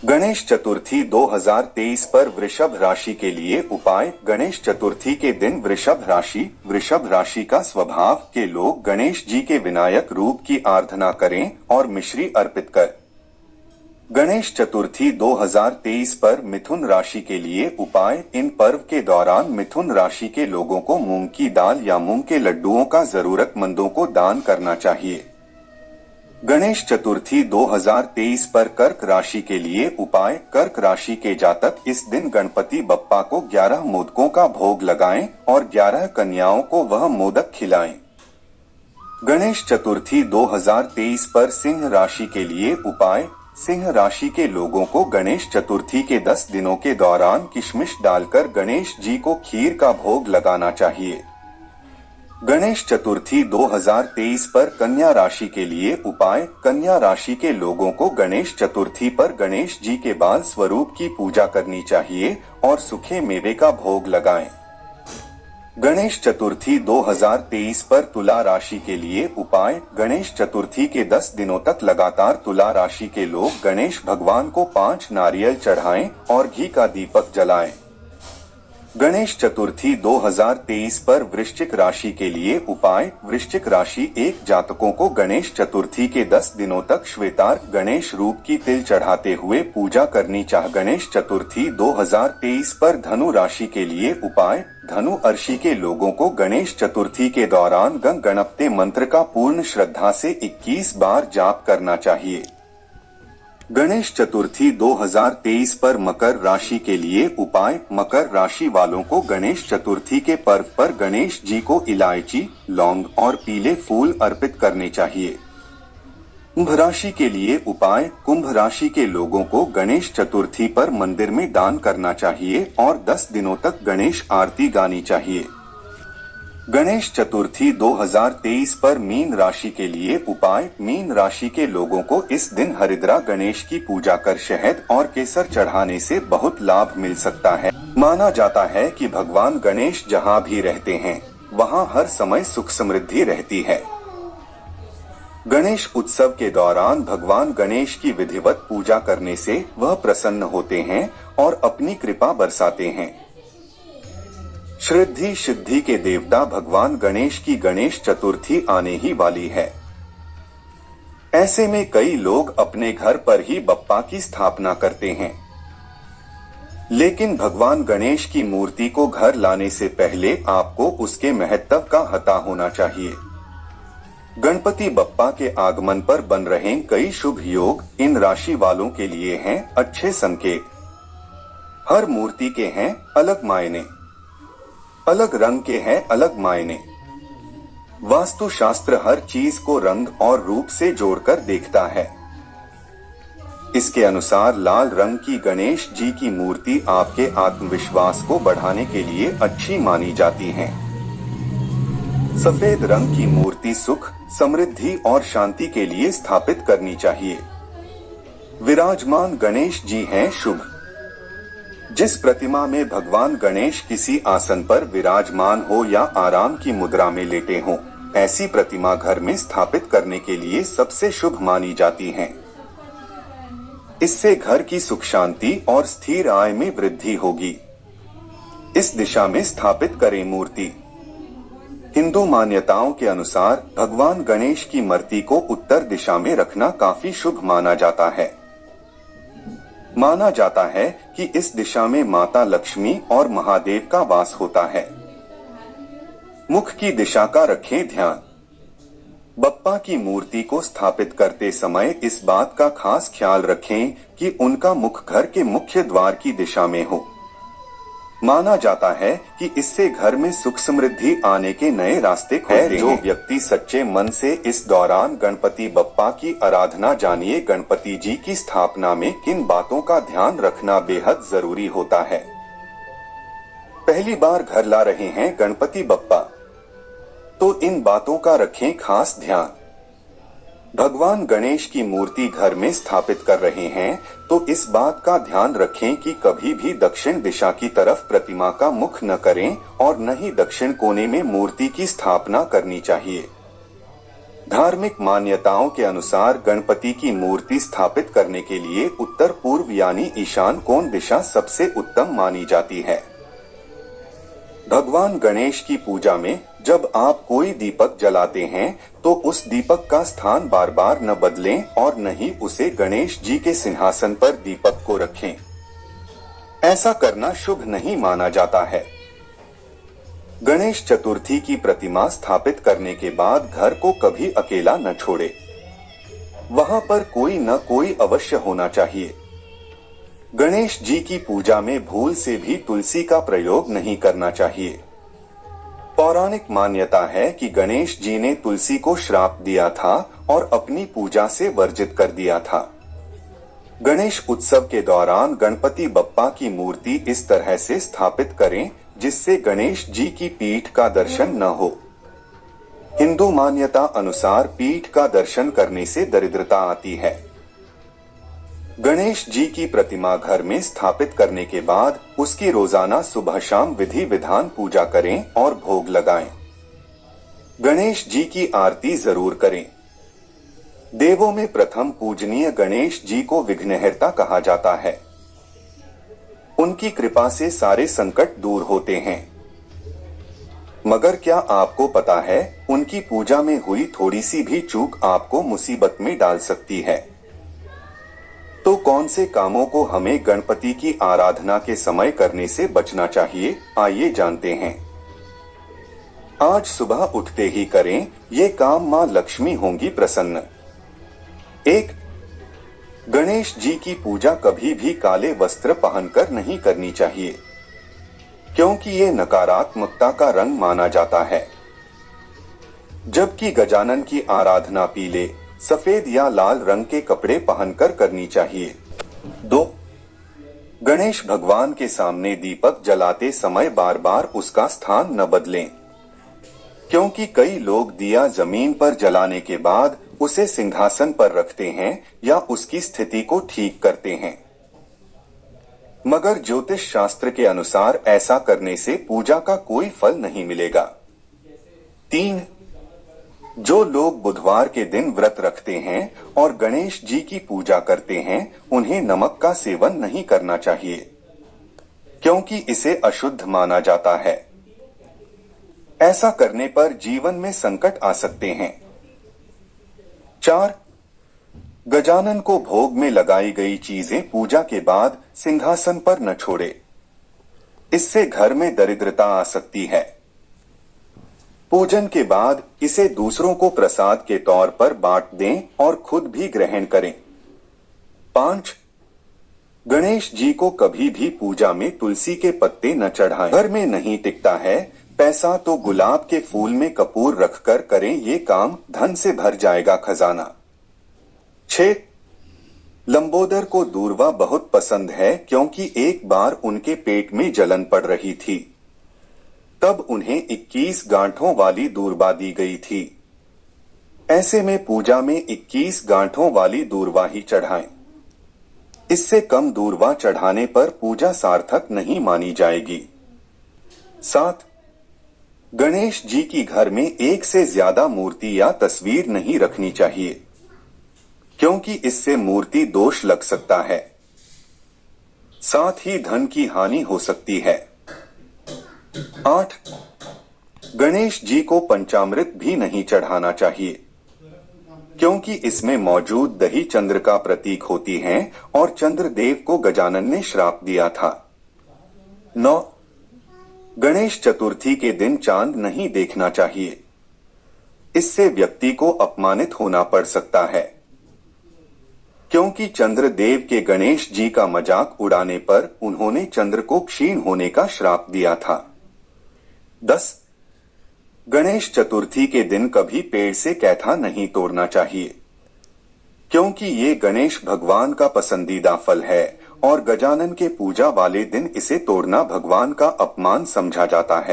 गणेश चतुर्थी 2023 पर वृषभ राशि के लिए उपाय। गणेश चतुर्थी के दिन वृषभ राशि का स्वभाव के लोग गणेश जी के विनायक रूप की आराधना करें और मिश्री अर्पित कर। गणेश चतुर्थी 2023 पर मिथुन राशि के लिए उपाय। इन पर्व के दौरान मिथुन राशि के लोगों को मूंग की दाल या मूंग के लड्डुओं का जरूरतमंदों को दान करना चाहिए। गणेश चतुर्थी 2023 पर कर्क राशि के लिए उपाय। कर्क राशि के जातक इस दिन गणपति बप्पा को 11 मोदकों का भोग लगाएं और 11 कन्याओं को वह मोदक खिलाएं। गणेश चतुर्थी 2023 पर सिंह राशि के लिए उपाय। सिंह राशि के लोगों को गणेश चतुर्थी के 10 दिनों के दौरान किशमिश डालकर गणेश जी को खीर का भोग लगाना चाहिए। गणेश चतुर्थी 2023 पर कन्या राशि के लिए उपाय। कन्या राशि के लोगों को गणेश चतुर्थी पर गणेश जी के बाल स्वरूप की पूजा करनी चाहिए और सूखे मेवे का भोग लगाएं। गणेश चतुर्थी 2023 पर तुला राशि के लिए उपाय। गणेश चतुर्थी के 10 दिनों तक लगातार तुला राशि के लोग गणेश भगवान को 5 नारियल चढ़ाएं और घी का दीपक जलाएं। गणेश चतुर्थी 2023 पर वृश्चिक राशि के लिए उपाय। वृश्चिक राशि एक जातकों को गणेश चतुर्थी के 10 दिनों तक श्वेतार्क गणेश रूप की तिल चढ़ाते हुए पूजा करनी चाहिए। गणेश चतुर्थी 2023 पर धनु राशि के लिए उपाय। धनु राशि के लोगों को गणेश चतुर्थी के दौरान गं गणपते मंत्र का पूर्ण श्रद्धा से 21 बार जाप करना चाहिए। गणेश चतुर्थी 2023 पर मकर राशि के लिए उपाय। मकर राशि वालों को गणेश चतुर्थी के पर्व पर गणेश जी को इलायची, लौंग और पीले फूल अर्पित करने चाहिए। कुंभ राशि के लिए उपाय। कुंभ राशि के लोगों को गणेश चतुर्थी पर मंदिर में दान करना चाहिए और 10 दिनों तक गणेश आरती गानी चाहिए। गणेश चतुर्थी 2023 पर मीन राशि के लिए उपाय। मीन राशि के लोगों को इस दिन हरिद्रा गणेश की पूजा कर शहद और केसर चढ़ाने से बहुत लाभ मिल सकता है। माना जाता है कि भगवान गणेश जहां भी रहते हैं वहां हर समय सुख समृद्धि रहती है। गणेश उत्सव के दौरान भगवान गणेश की विधिवत पूजा करने से वह प्रसन्न होते हैं और अपनी कृपा बरसाते हैं। श्रद्धि सिद्धि के देवता भगवान गणेश की गणेश चतुर्थी आने ही वाली है। ऐसे में कई लोग अपने घर पर ही बप्पा की स्थापना करते हैं, लेकिन भगवान गणेश की मूर्ति को घर लाने से पहले आपको उसके महत्व का पता होना चाहिए। गणपति बप्पा के आगमन पर बन रहे कई शुभ योग इन राशि वालों के लिए हैं अच्छे संकेत। हर मूर्ति के हैं अलग मायने, अलग रंग के हैं अलग मायने। वास्तुशास्त्र हर चीज को रंग और रूप से जोड़कर देखता है। इसके अनुसार लाल रंग की गणेश जी की मूर्ति आपके आत्मविश्वास को बढ़ाने के लिए अच्छी मानी जाती है। सफेद रंग की मूर्ति सुख, समृद्धि और शांति के लिए स्थापित करनी चाहिए। विराजमान गणेश जी हैं शुभ। जिस प्रतिमा में भगवान गणेश किसी आसन पर विराजमान हो या आराम की मुद्रा में लेटे हों, ऐसी प्रतिमा घर में स्थापित करने के लिए सबसे शुभ मानी जाती हैं। इससे घर की सुख शांति और स्थिर आय में वृद्धि होगी। इस दिशा में स्थापित करें मूर्ति। हिंदू मान्यताओं के अनुसार भगवान गणेश की मूर्ति को उत्तर दिशा में रखना काफी शुभ माना जाता है। माना जाता है कि इस दिशा में माता लक्ष्मी और महादेव का वास होता है। मुख की दिशा का रखें ध्यान। बप्पा की मूर्ति को स्थापित करते समय इस बात का खास ख्याल रखें कि उनका मुख घर के मुख्य द्वार की दिशा में हो। माना जाता है कि इससे घर में सुख समृद्धि आने के नए रास्ते खुलते हैं। जो व्यक्ति सच्चे मन से इस दौरान गणपति बप्पा की आराधना, जानिए गणपति जी की स्थापना में किन बातों का ध्यान रखना बेहद जरूरी होता है। पहली बार घर ला रहे हैं गणपति बप्पा, तो इन बातों का रखें खास ध्यान। भगवान गणेश की मूर्ति घर में स्थापित कर रहे हैं तो इस बात का ध्यान रखें कि कभी भी दक्षिण दिशा की तरफ प्रतिमा का मुख न करें और न ही दक्षिण कोने में मूर्ति की स्थापना करनी चाहिए। धार्मिक मान्यताओं के अनुसार गणपति की मूर्ति स्थापित करने के लिए उत्तर पूर्व यानी ईशान कोण दिशा सबसे उत्तम मानी जाती है। भगवान गणेश की पूजा में जब आप कोई दीपक जलाते हैं तो उस दीपक का स्थान बार बार न बदलें और न ही उसे गणेश जी के सिंहासन पर दीपक को रखें। ऐसा करना शुभ नहीं माना जाता है। गणेश चतुर्थी की प्रतिमा स्थापित करने के बाद घर को कभी अकेला न छोड़े। वहां पर कोई न कोई अवश्य होना चाहिए। गणेश जी की पूजा में भूल से भी तुलसी का प्रयोग नहीं करना चाहिए। पौराणिक मान्यता है कि गणेश जी ने तुलसी को श्राप दिया था और अपनी पूजा से वर्जित कर दिया था। गणेश उत्सव के दौरान गणपति बप्पा की मूर्ति इस तरह से स्थापित करें जिससे गणेश जी की पीठ का दर्शन न हो। हिंदू मान्यता अनुसार पीठ का दर्शन करने से दरिद्रता आती है। गणेश जी की प्रतिमा घर में स्थापित करने के बाद उसकी रोजाना सुबह शाम विधि विधान पूजा करें और भोग लगाएं। गणेश जी की आरती जरूर करें। देवों में प्रथम पूजनीय गणेश जी को विघ्नहर्ता कहा जाता है। उनकी कृपा से सारे संकट दूर होते हैं। मगर क्या आपको पता है, उनकी पूजा में हुई थोड़ी सी भी चूक आपको मुसीबत में डाल सकती है। तो कौन से कामों को हमें गणपति की आराधना के समय करने से बचना चाहिए, आइए जानते हैं। आज सुबह उठते ही करें, ये काम मां लक्ष्मी होंगी प्रसन्न। 1. गणेश जी की पूजा कभी भी काले वस्त्र पहनकर नहीं करनी चाहिए, क्योंकि ये नकारात्मकता का रंग माना जाता है। जबकि गजानन की आराधना पीले, सफेद या लाल रंग के कपड़े पहनकर करनी चाहिए। 2. गणेश भगवान के सामने दीपक जलाते समय बार बार उसका स्थान न बदलें, क्योंकि कई लोग दिया जमीन पर जलाने के बाद उसे सिंहासन पर रखते हैं या उसकी स्थिति को ठीक करते हैं। मगर ज्योतिष शास्त्र के अनुसार ऐसा करने से पूजा का कोई फल नहीं मिलेगा। 3. जो लोग बुधवार के दिन व्रत रखते हैं और गणेश जी की पूजा करते हैं, उन्हें नमक का सेवन नहीं करना चाहिए, क्योंकि इसे अशुद्ध माना जाता है। ऐसा करने पर जीवन में संकट आ सकते हैं। 4. गजानन को भोग में लगाई गई चीजें पूजा के बाद सिंहासन पर न छोड़े, इससे घर में दरिद्रता आ सकती है। पूजन के बाद इसे दूसरों को प्रसाद के तौर पर बांट दें और खुद भी ग्रहण करें। 5. गणेश जी को कभी भी पूजा में तुलसी के पत्ते न चढ़ाएं। घर में नहीं टिकता है पैसा तो गुलाब के फूल में कपूर रखकर करें, ये काम धन से भर जाएगा खजाना। 6. लंबोदर को दूर्वा बहुत पसंद है, क्योंकि एक बार उनके पेट में जलन पड़ रही थी, तब उन्हें 21 गांठों वाली दूर्वा दी गई थी। ऐसे में पूजा में 21 गांठों वाली दूर्वा ही चढ़ाएं। इससे कम दूर्वा चढ़ाने पर पूजा सार्थक नहीं मानी जाएगी। 7. गणेश जी की घर में एक से ज्यादा मूर्ति या तस्वीर नहीं रखनी चाहिए, क्योंकि इससे मूर्ति दोष लग सकता है। साथ ही धन की हानि हो सकती है। 8. गणेश जी को पंचामृत भी नहीं चढ़ाना चाहिए, क्योंकि इसमें मौजूद दही चंद्र का प्रतीक होती हैं और चंद्रदेव को गजानन ने श्राप दिया था। 9. गणेश चतुर्थी के दिन चांद नहीं देखना चाहिए, इससे व्यक्ति को अपमानित होना पड़ सकता है, क्योंकि चंद्रदेव के गणेश जी का मजाक उड़ाने पर उन्होंने चंद्र को क्षीण होने का श्राप दिया था। 10. गणेश चतुर्थी के दिन कभी पेड़ से कैथा नहीं तोड़ना चाहिए, क्योंकि ये गणेश भगवान का पसंदीदा फल है और गजानन के पूजा वाले दिन इसे तोड़ना भगवान का अपमान समझा जाता है।